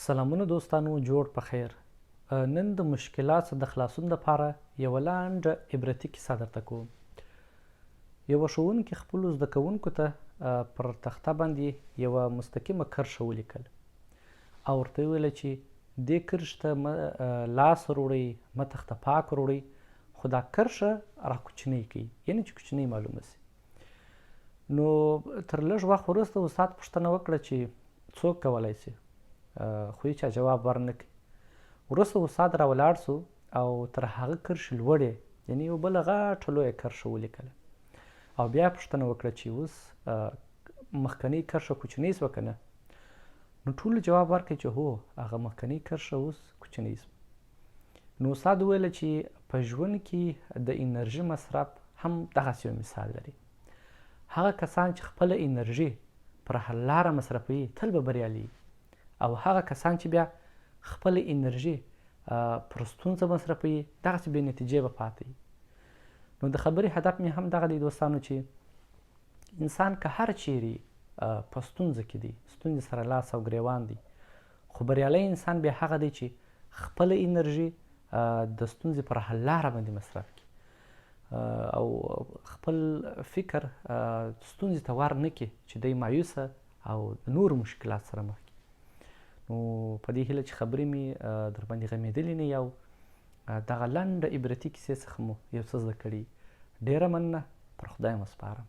سلامونه دوستانو، جوړ په خیر. نن د مشکلاتو د خلاصون لپاره یوه لنډه عبرتي کیسه درته کوم. یوه ښوونکي خپلو زده کوونکو ته پر تخته باندې یوه مستقیمه کرښه ولیکل او ورته ویل چې دې کرښې ته مه لاس وروړئ، مه تخته پاک وروړئ، خو دا کرښه را کوچنۍ کړئ، یعنې چې کوچنۍ معلومه شي. نو تر لږ وخت وروسته استاد پوښتنه وکړه چې څوک کولی شي، خو هیچا جواب ورنه کړ. وروسته استاد راولاړ سو او تر هغه کرښې لوړې، یعنې یو بله غټه لویه کرښه ولیکله او بیا یې پوښتنه وکړه چې اوس مخکنۍ کرښه کوچنۍ شوه که نه؟ نو ټولو جواب ورکړ چې هو، هغه مخکنۍ کرښه اوس کوچنۍ شوه. نو استاد وویل چې په ژوند کې د انرژي مصرف هم دغسې یو مثال لري. هغه کسان چې خپله انرژي پر حل لاره مصرفوي تل به بریالي، او هغه کسان چې بیا خپله انرژي پر ستونزه مصرفوي دغسې بې نتیجې به پاتې وي. نو د خبرې هدف مې هم دغه دی دوستانو چې انسان که هر چیرې په ستونزه کې دی، ستونزې سره لاس او ګریوان دی، خو بریالی انسان بیا هغه دی چې خپله انرژي د ستونزې پر حل لاره باندې مصرف کړي او خپل فکر ستونزې ته ور نه کړي چې دی مایوسه او د نورو مشکلات سره مخ کړي. نو په دې هیله چې خبرې مې در باندې غمېدلې نه او دغه لنډه عبرتي کیسې څخه مو یو څه زده کړي. ډېره مننه، پر خدای مو سپارم.